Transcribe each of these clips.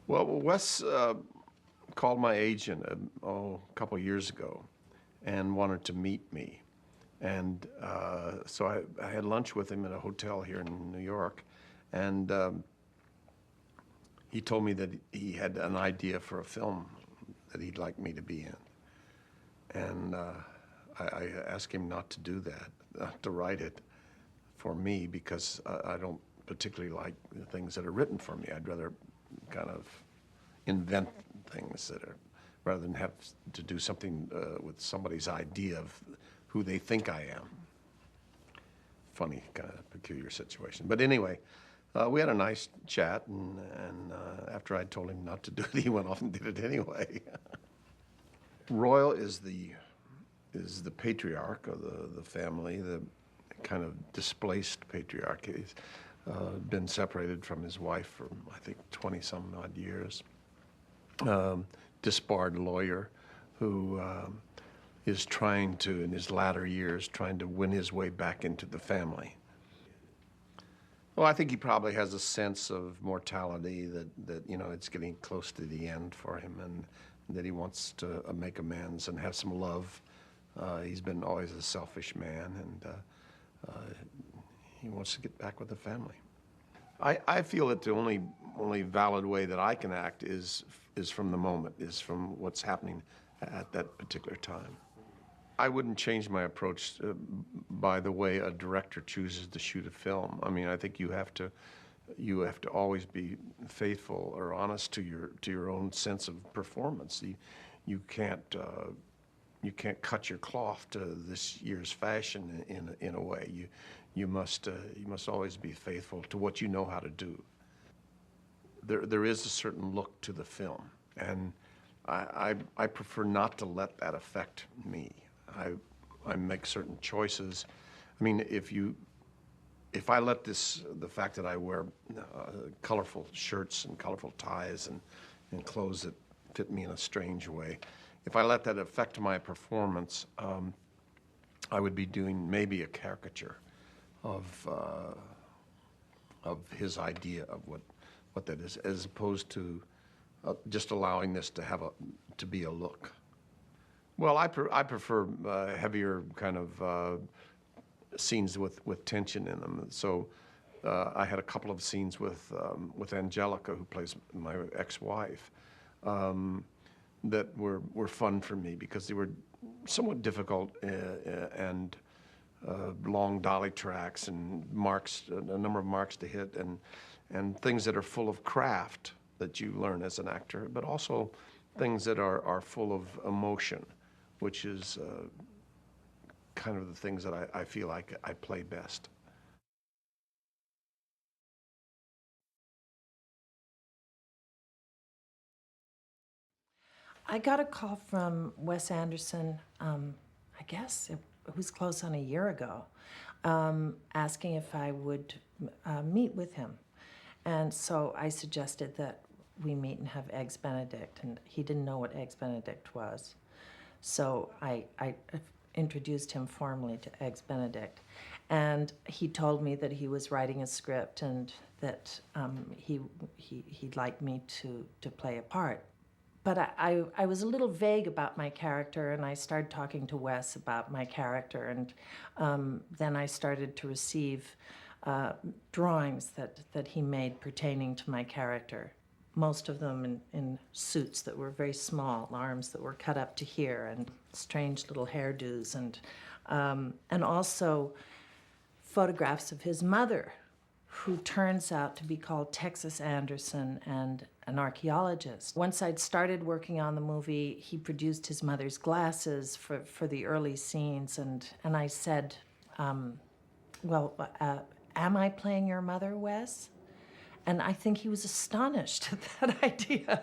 Well, Wes called my agent a couple of years ago and wanted to meet me. And so I had lunch with him at a hotel here in New York. And he told me that he had an idea for a film that he'd like me to be in. And I asked him not to do that, not to write it for me, because I don't particularly like the things that are written for me. I'd rather kind of invent things that are, rather than have to do something with somebody's idea of who they think I am. Funny, kind of peculiar situation. But anyway, we had a nice chat, and after I told him not to do it, he went off and did it anyway. Royal is the patriarch of the family, the kind of displaced patriarch. He's been separated from his wife for, I think, 20-some odd years. Disbarred lawyer who is trying to, in his latter years, trying to win his way back into the family. Well, I think he probably has a sense of mortality, that it's getting close to the end for him, and that he wants to make amends and have some love. He's been always a selfish man, and he wants to get back with the family. I feel that the only valid way that I can act is from the moment, is from what's happening at that particular time. I wouldn't change my approach by the way a director chooses to shoot a film. I mean, I think you have to always be faithful or honest to your own sense of performance. You can't cut your cloth to this year's fashion in a way. You must always be faithful to what you know how to do. There is a certain look to the film, and I prefer not to let that affect me. I make certain choices. I mean, if I let the fact that I wear colorful shirts and colorful ties and clothes that fit me in a strange way, if I let that affect my performance, I would be doing maybe a caricature of his idea of what that is, as opposed to just allowing this to be a look. Well, I prefer heavier kind of scenes with tension in them. So I had a couple of scenes with Anjelica, who plays my ex-wife, that were fun for me because they were somewhat difficult and long dolly tracks and a number of marks to hit, and things that are full of craft that you learn as an actor, but also things that are full of emotion, which is kind of the things that I feel like I play best. I got a call from Wes Anderson, I guess it was close on a year ago, asking if I would meet with him. And so I suggested that we meet and have Eggs Benedict, and he didn't know what Eggs Benedict was. So I introduced him formally to Eggs Benedict. And he told me that he was writing a script and that he'd like me to play a part. But I was a little vague about my character, and I started talking to Wes about my character, and then I started to receive drawings that he made pertaining to my character. Most of them in suits that were very small, arms that were cut up to here, and strange little hairdos, and also photographs of his mother, who turns out to be called Texas Anderson and an archaeologist. Once I'd started working on the movie, he produced his mother's glasses for the early scenes, and I said, well, am I playing your mother, Wes? And I think he was astonished at that idea,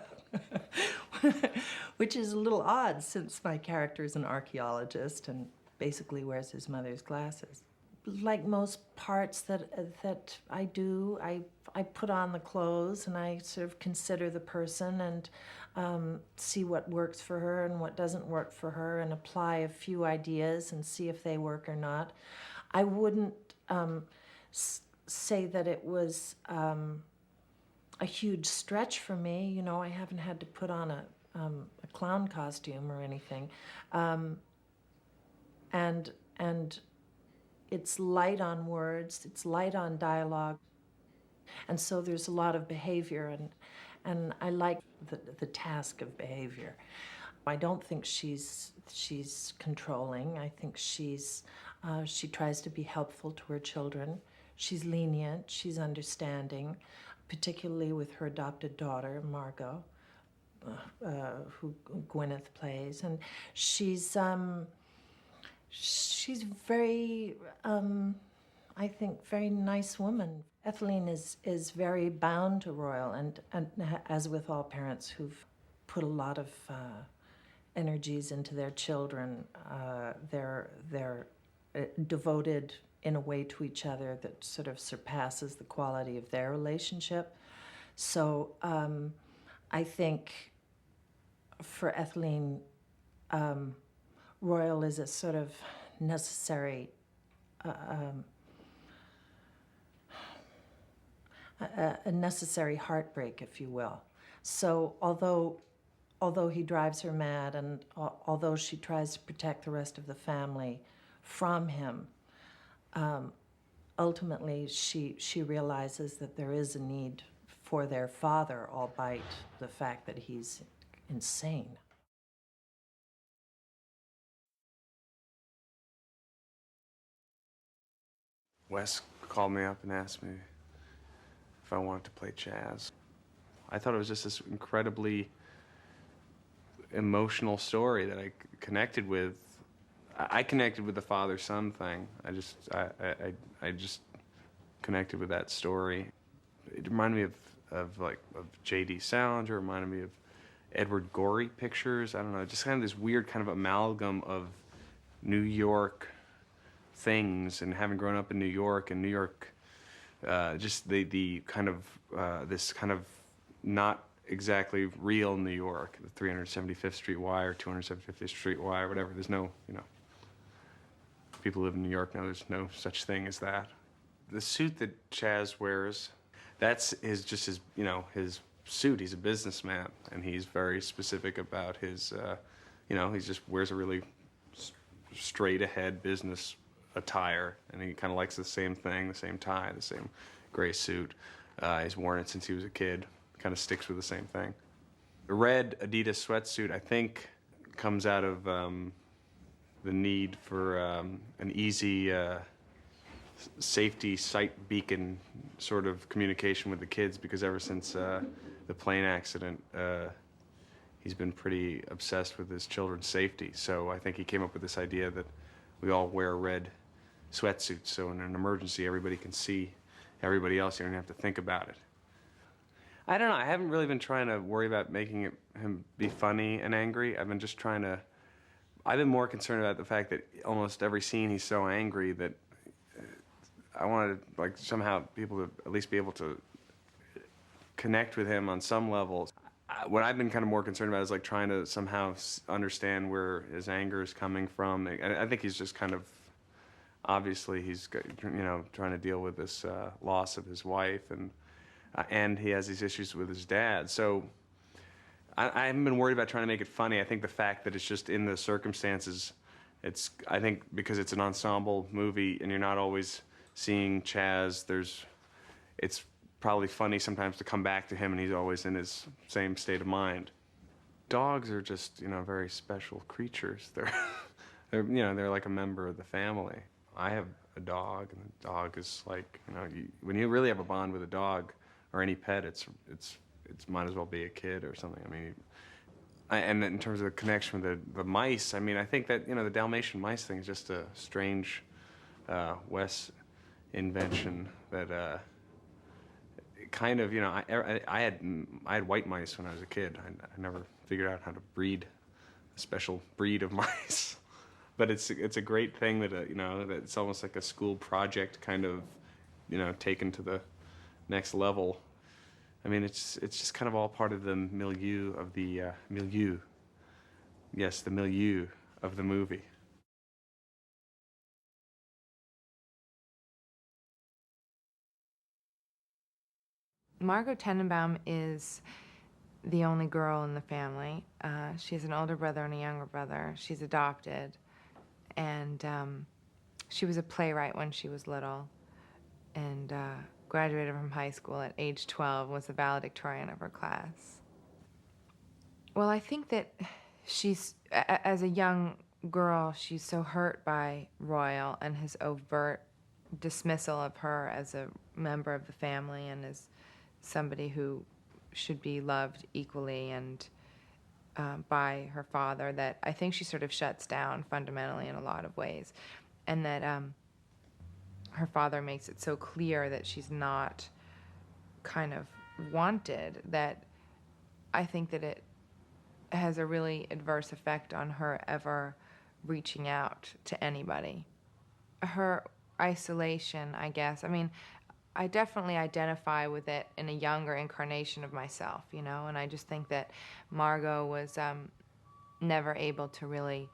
which is a little odd since my character is an archaeologist and basically wears his mother's glasses. Like most parts that I do, I put on the clothes and I sort of consider the person and see what works for her and what doesn't work for her, and apply a few ideas and see if they work or not. I wouldn't say that it was a huge stretch for me. You know, I haven't had to put on a clown costume or anything. And it's light on words, it's light on dialogue. And so there's a lot of behavior, and I like the task of behavior. I don't think she's controlling. I think she tries to be helpful to her children. She's lenient, she's understanding, particularly with her adopted daughter, Margot, who Gwyneth plays. And she's very, I think, very nice woman. Etheline is very bound to Royal, and as with all parents who've put a lot of energies into their children, they're devoted in a way to each other that sort of surpasses the quality of their relationship. So I think for Etheline, Royal is a sort of necessary a necessary heartbreak, if you will. So although he drives her mad, and although she tries to protect the rest of the family from him, ultimately she realizes that there is a need for their father, albeit the fact that he's insane. Wes called me up and asked me if I wanted to play jazz. I thought it was just this incredibly emotional story that I connected with. I connected with the father-son thing. I just connected with that story. It reminded me of J.D. Salinger. It reminded me of Edward Gorey pictures. I don't know, just kind of this weird kind of amalgam of New York things, and having grown up in New York, and New York, just the kind of this kind of not exactly real New York, the 375th Street Y or 275th Street Y or whatever. There's no, you know, people who live in New York now, there's no such thing as that. The suit that Chaz wears, that's just his, you know, his suit. He's a businessman, and he's very specific about his, you know, he just wears a really straight ahead business attire, and he kind of likes the same thing, the same tie, the same gray suit. He's worn it since he was a kid, kind of sticks with the same thing. The red Adidas sweatsuit, I think, comes out of the need for an easy safety sight beacon sort of communication with the kids, because ever since the plane accident, he's been pretty obsessed with his children's safety. So I think he came up with this idea that we all wear red sweatsuits, so in an emergency everybody can see everybody else. You don't have to think about it. I don't know, I haven't really been trying to worry about making him be funny and angry. I've been more concerned about the fact that almost every scene he's so angry that I wanted, like, somehow people to at least be able to connect with him on some level. What I've been kind of more concerned about is like trying to somehow understand where his anger is coming from. I think he's just kind of, obviously he's, you know, trying to deal with this loss of his wife, and he has these issues with his dad. So I haven't been worried about trying to make it funny. I think the fact that it's just in the circumstances, I think because it's an ensemble movie and you're not always seeing Chaz, it's probably funny sometimes to come back to him and he's always in his same state of mind. Dogs are just, you know, very special creatures. They're you know, they're like a member of the family. I have a dog, and the dog is like, you know, when you really have a bond with a dog or any pet, it's might as well be a kid or something. I mean, and in terms of the connection with the mice, I mean, I think that, you know, the Dalmatian mice thing is just a strange Wes invention that kind of, you know, I had white mice when I was a kid. I never figured out how to breed a special breed of mice. But it's a great thing that, you know, that it's almost like a school project kind of, you know, taken to the next level. I mean, it's just kind of all part of the milieu of the milieu. Yes, the milieu of the movie. Margot Tenenbaum is the only girl in the family. She has an older brother and a younger brother. She's adopted, and she was a playwright when she was little, and graduated from high school at age 12, was the valedictorian of her class. Well, I think that she's, as a young girl, she's so hurt by Royal and his overt dismissal of her as a member of the family and as somebody who should be loved equally and by her father, that I think she sort of shuts down fundamentally in a lot of ways. And that her father makes it so clear that she's not kind of wanted, that I think that it has a really adverse effect on her ever reaching out to anybody. Her isolation, I guess. I mean, I definitely identify with it in a younger incarnation of myself, you know, and I just think that Margot was never able to really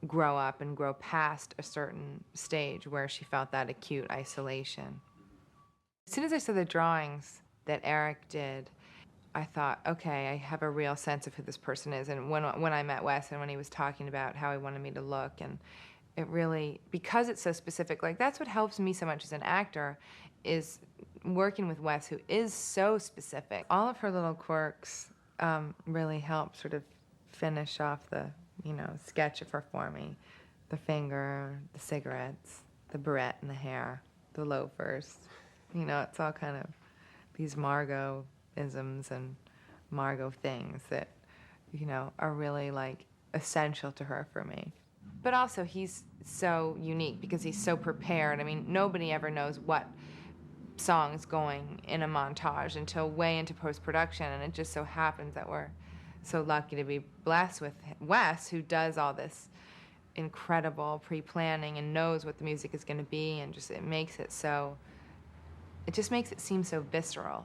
grow up and grow past a certain stage where she felt that acute isolation. As soon as I saw the drawings that Eric did, I thought, okay, I have a real sense of who this person is. And when I met Wes and when he was talking about how he wanted me to look, and it really, because it's so specific, like that's what helps me so much as an actor, is working with Wes, who is so specific. All of her little quirks really help sort of finish off the, you know, sketch of her for me. The finger, the cigarettes, the barrette in the hair, the loafers. You know, it's all kind of these Margot-isms and Margot things that, you know, are really like essential to her for me. But also he's so unique because he's so prepared. I mean, nobody ever knows what song's going in a montage until way into post-production, and it just so happens that we're so lucky to be blessed with Wes, who does all this incredible pre-planning and knows what the music is going to be, and just it just makes it seem so visceral.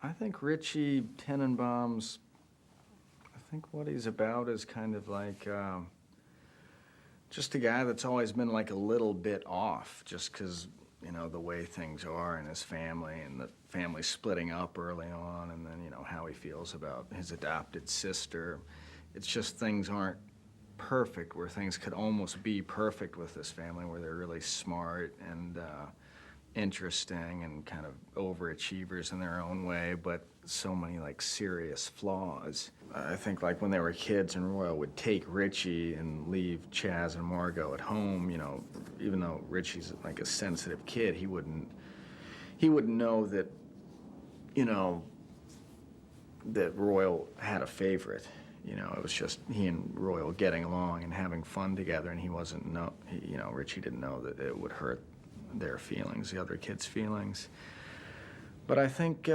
I think Richie Tenenbaum's, I think what he's about is kind of like just a guy that's always been like a little bit off, just because, you know, the way things are in his family, and the family splitting up early on, and then, you know, how he feels about his adopted sister. It's just things aren't perfect, where things could almost be perfect with this family, where they're really smart and interesting and kind of overachievers in their own way, but so many like serious flaws. I think like when they were kids and Royal would take Richie and leave Chaz and Margot at home, you know, even though Richie's like a sensitive kid, he wouldn't know that, you know, that Royal had a favorite. You know, it was just he and Royal getting along and having fun together, and you know, Richie didn't know that it would hurt their feelings, the other kids' feelings. But I think, you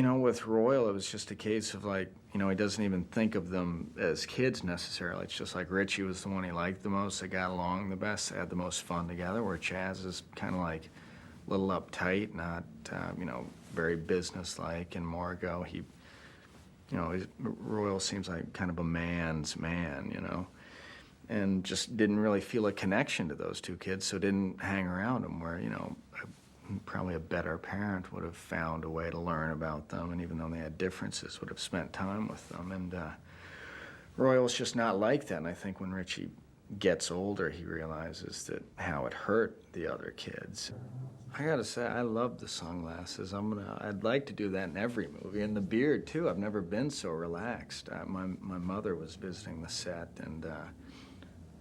know, with Royal, it was just a case of like, you know, he doesn't even think of them as kids necessarily. It's just like Richie was the one he liked the most, they got along the best, they had the most fun together, where Chaz is kind of like a little uptight, not, you know, very businesslike, and Margot, you know, Royal seems like kind of a man's man, you know, and just didn't really feel a connection to those two kids, so didn't hang around them, where, you know, probably a better parent would have found a way to learn about them, and even though they had differences, would have spent time with them. And Royal's just not like that, and I think when Richie gets older, he realizes that how it hurt the other kids. I gotta say, I love the sunglasses. I'd like to do that in every movie, and the beard too. I've never been so relaxed. My mother was visiting the set, and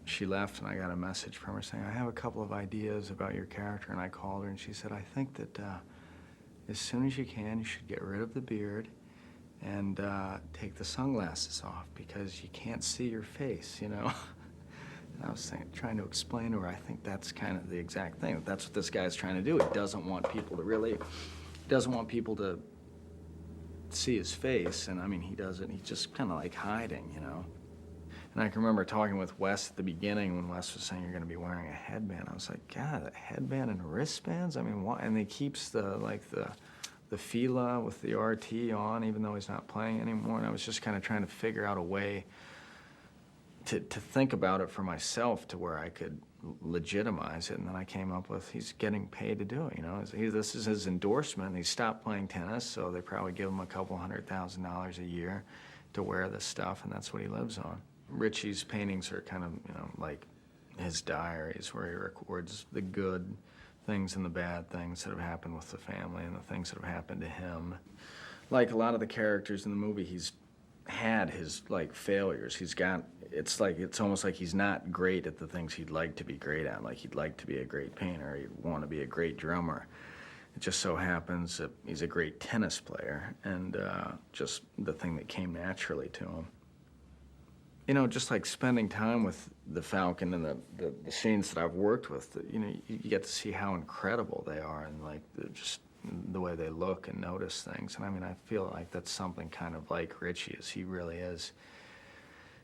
she left, and I got a message from her saying, I have a couple of ideas about your character, and I called her, and she said, I think that as soon as you can, you should get rid of the beard and take the sunglasses off, because you can't see your face, you know? And I was trying to explain to her, I think that's kind of the exact thing. That's what this guy's trying to do. He doesn't want people to see his face, and I mean, he doesn't, he's just kind of like hiding, you know? And I can remember talking with Wes at the beginning when Wes was saying you're going to be wearing a headband. I was like, God, a headband and wristbands? I mean, why? And he keeps the Fila with the RT on, even though he's not playing anymore. And I was just kind of trying to figure out a way to think about it for myself to where I could legitimize it, and then I came up with he's getting paid to do it. You know, this is his endorsement. He stopped playing tennis, so they probably give him a couple $100,000 a year to wear this stuff, and that's what he lives on. Richie's paintings are kind of, you know, like his diaries, where he records the good things and the bad things that have happened with the family and the things that have happened to him. Like a lot of the characters in the movie, he's had his like failures. He's got, it's almost like he's not great at the things he'd like to be great at. Like he'd like to be a great painter, he'd want to be a great drummer. It just so happens that he's a great tennis player, and just the thing that came naturally to him. You know, just like spending time with the Falcon and the scenes that I've worked with, you know, you get to see how incredible they are, and like just the way they look and notice things. And I mean, I feel like that's something kind of like Richie, is he really is,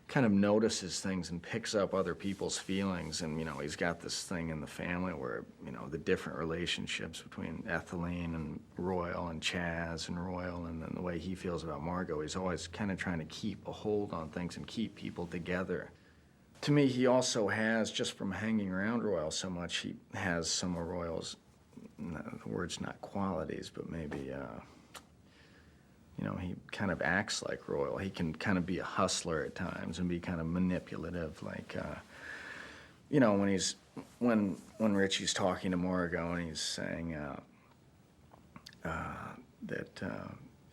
kind of notices things and picks up other people's feelings. And, you know, he's got this thing in the family where, you know, the different relationships between Etheline and Royal and Chaz and Royal, and then the way he feels about Margot, he's always kind of trying to keep a hold on things and keep people together. To me, he also has, just from hanging around Royal so much, he has some of Royal's, the word's not qualities, but maybe, you know, he kind of acts like Royal. He can kind of be a hustler at times and be kind of manipulative, like, you know, when Richie's talking to Margot and he's saying that,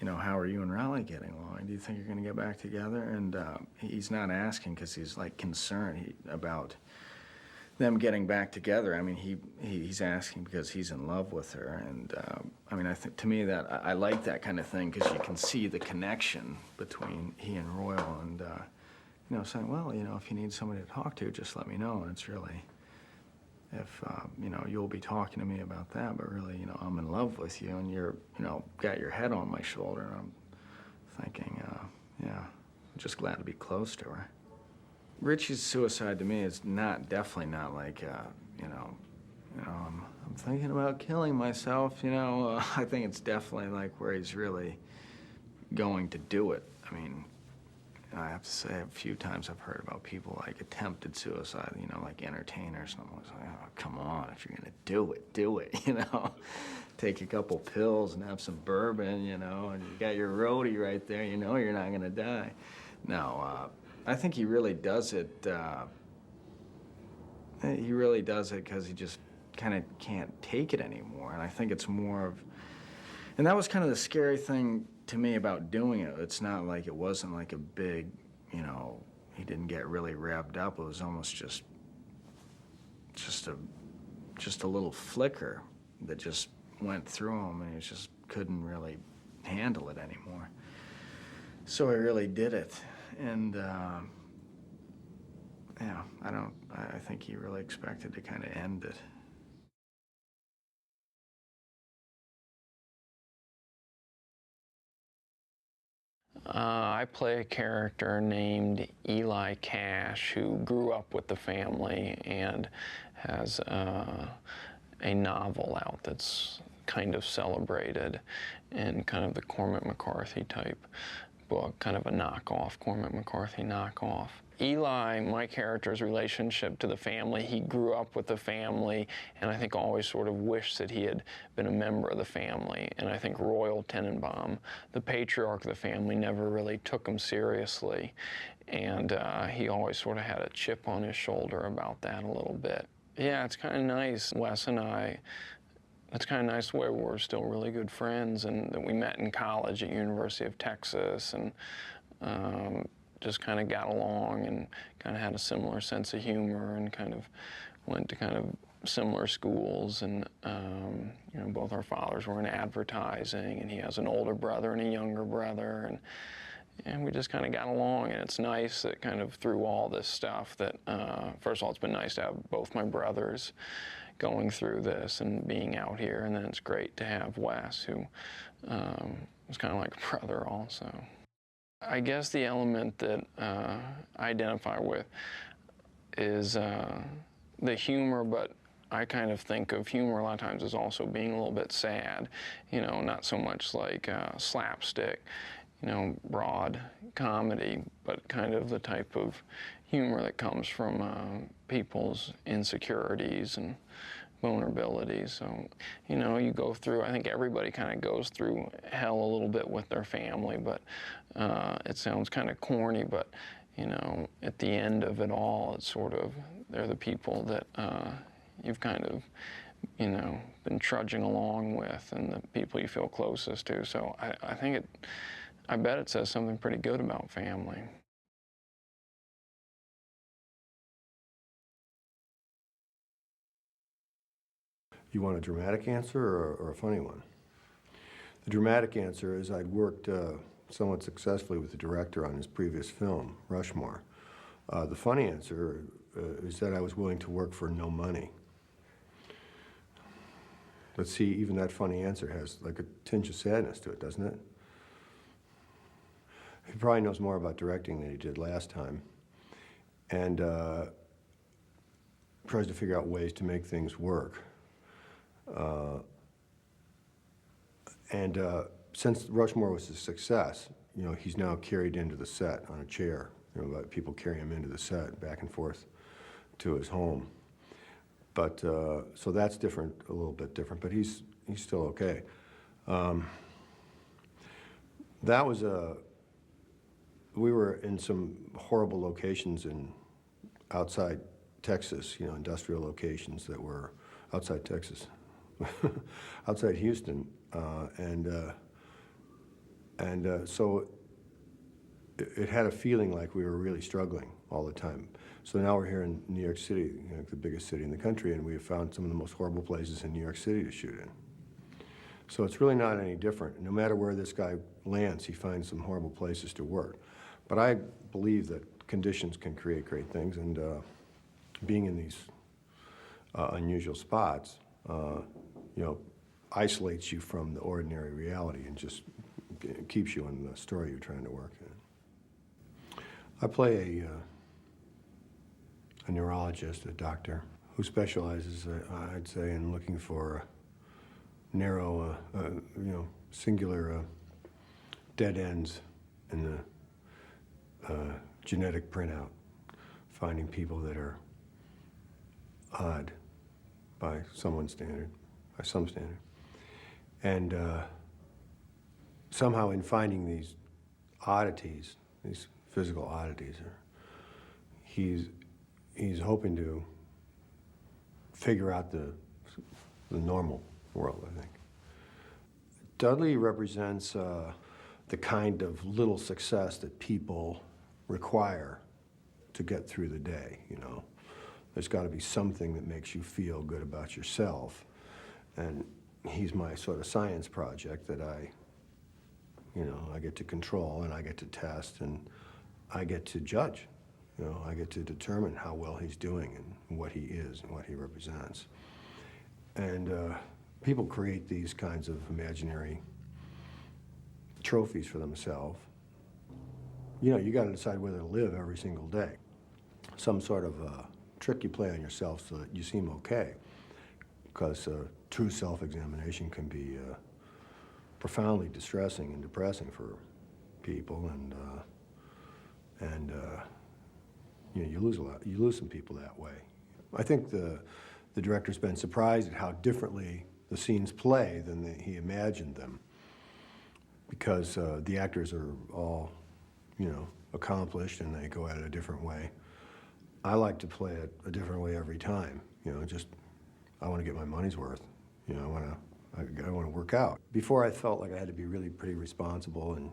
you know, how are you and Raleigh getting along? Do you think you're going to get back together? And he's not asking because he's like concerned about them getting back together. I mean, he's asking because he's in love with her. And I mean, I think, to me, that I like that kind of thing, because you can see the connection between he and Royal, and you know, saying, well, you know, if you need somebody to talk to, just let me know. And it's really, if you know, you'll be talking to me about that, but really, you know, I'm in love with you, and you're, you know, got your head on my shoulder. And I'm thinking, yeah, I'm just glad to be close to her. Richie's suicide to me is definitely not like, you know, I'm thinking about killing myself, you know. I think it's definitely like where he's really going to do it. I mean, I have to say, a few times I've heard about people like attempted suicide, you know, like entertainers, and I'm always like, oh, come on, if you're gonna do it, you know. Take a couple pills and have some bourbon, you know, and you got your roadie right there, you know you're not gonna die. No, I think he really does it, because he just kind of can't take it anymore. And I think it's more of, and that was kind of the scary thing to me about doing it. It's not like, it wasn't like a big, you know, he didn't get really revved up. It was almost just a little flicker that just went through him, and he just couldn't really handle it anymore. So he really did it. And yeah, I think he really expected to kind of end it. I play a character named Eli Cash, who grew up with the family and has a novel out that's kind of celebrated in kind of the Cormac McCarthy type book, kind of a knockoff, Cormac McCarthy knockoff. Eli, my character's relationship to the family, he grew up with the family, and I think always sort of wished that he had been a member of the family. And I think Royal Tenenbaum, the patriarch of the family, never really took him seriously. And he always sort of had a chip on his shoulder about that a little bit. Yeah, it's kind of nice. Wes and I, it's kind of nice the way we're still really good friends, and that we met in college at University of Texas, and just kind of got along and kind of had a similar sense of humor, and kind of went to kind of similar schools. And you know, both our fathers were in advertising, and he has an older brother and a younger brother, and we just kind of got along. And it's nice that kind of through all this stuff that, first of all, it's been nice to have both my brothers going through this and being out here, and then it's great to have Wes, who was kind of like a brother also. I guess the element that I identify with is the humor, but I kind of think of humor a lot of times as also being a little bit sad, you know, not so much like slapstick. broad comedy, but kind of the type of humor that comes from people's insecurities and vulnerabilities. So, you go through, I think everybody kind of goes through hell a little bit with their family, but it sounds kind of corny, but, at the end of it all, it's sort of, they're the people that you've kind of, been trudging along with and the people you feel closest to. So I bet it says something pretty good about family. You want a dramatic answer or a funny one? The dramatic answer is I'd worked somewhat successfully with the director on his previous film, Rushmore. The funny answer is that I was willing to work for no money. But see, even that funny answer has like a tinge of sadness to it, doesn't it? He probably knows more about directing than he did last time, and tries to figure out ways to make things work. Since Rushmore was a success, he's now carried into the set on a chair. People carry him into the set, back and forth to his home. But so that's different, a little bit different. But he's still okay. We were in some horrible locations outside Texas, industrial locations that were outside Texas, outside Houston, so it had a feeling like we were really struggling all the time. So now we're here in New York City, the biggest city in the country, and we have found some of the most horrible places in New York City to shoot in. So it's really not any different. No matter where this guy lands, he finds some horrible places to work. But I believe that conditions can create great things, and being in these unusual spots, isolates you from the ordinary reality and just keeps you in the story you're trying to work in. I play a neurologist, a doctor, who specializes, I'd say, in looking for narrow, singular dead ends in the genetic printout, finding people that are odd by some standard. And somehow in finding these oddities, these physical oddities, he's hoping to figure out the normal world, I think. Dudley represents the kind of little success that people require to get through the day, There's got to be something that makes you feel good about yourself. And he's my sort of science project that I get to control, and I get to test, and I get to judge. I get to determine how well he's doing and what he is and what he represents. And people create these kinds of imaginary trophies for themselves. You got to decide whether to live every single day. Some sort of trick you play on yourself so that you seem okay. Because true self-examination can be profoundly distressing and depressing for people, and you lose a lot. You lose some people that way. I think the director's been surprised at how differently the scenes play than he imagined them, because the actors are all, accomplished, and they go at it a different way. I like to play it a different way every time. I want to get my money's worth. I want to work out. Before, I felt like I had to be really pretty responsible and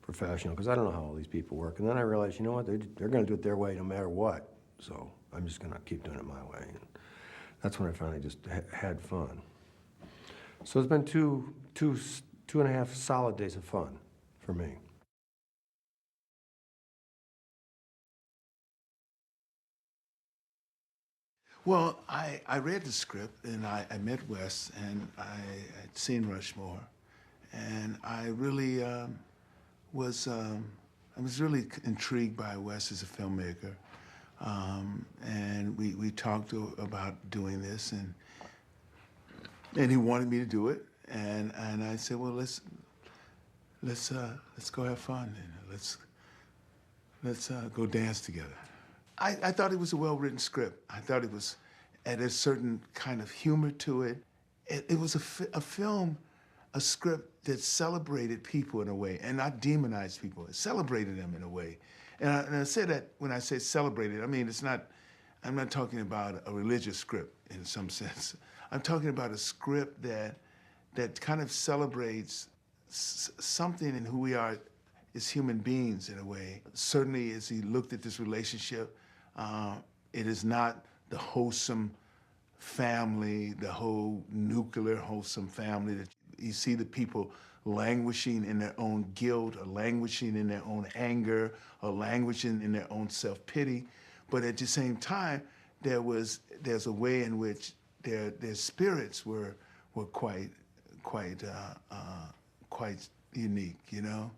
professional, because I don't know how all these people work. And then I realized, you know what, they're going to do it their way no matter what. So I'm just going to keep doing it my way. And that's when I finally just had fun. So it's been two and a half solid days of fun for me. Well, I read the script, and I met Wes, and I had seen Rushmore, and I really was really intrigued by Wes as a filmmaker, and we talked about doing this, and he wanted me to do it, and I said, well, let's let's go have fun, and let's go dance together. I thought it was a well-written script. I thought it was, had a certain kind of humor to it. It was a film, a script that celebrated people in a way, and not demonized people. It celebrated them in a way. And I say that when I say celebrated, I mean, I'm not talking about a religious script in some sense. I'm talking about a script that kind of celebrates something in who we are as human beings in a way. Certainly as he looked at this relationship, it is not the wholesome family, the whole nuclear wholesome family that you see the people languishing in their own guilt or languishing in their own anger or languishing in their own self-pity. But at the same time, there's a way in which their spirits were quite unique, you know?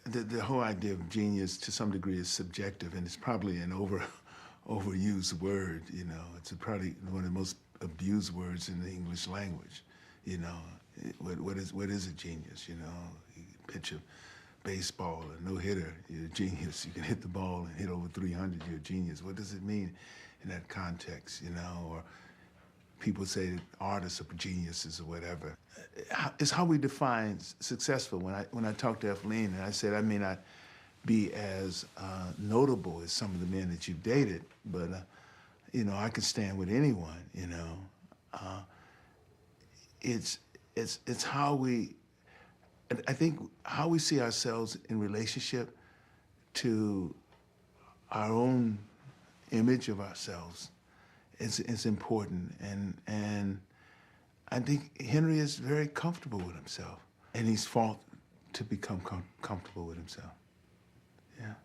The whole idea of genius to some degree is subjective, and it's probably an overused word, you know. It's probably one of the most abused words in the English language, you know. What is a genius, you know? You pitch a baseball, a no-hitter, you're a genius. You can hit the ball and hit over 300, you're a genius. What does it mean in that context, you know? Or people say that artists are geniuses or whatever. It's how we define successful. When I talk to Etheline, and I said I may not be as notable as some of the men that you've dated, but you know, I can stand with anyone, you know. It's how we, I think how we see ourselves in relationship to our own image of ourselves is important, and I think Henry is very comfortable with himself, and he's fought to become comfortable with himself. Yeah.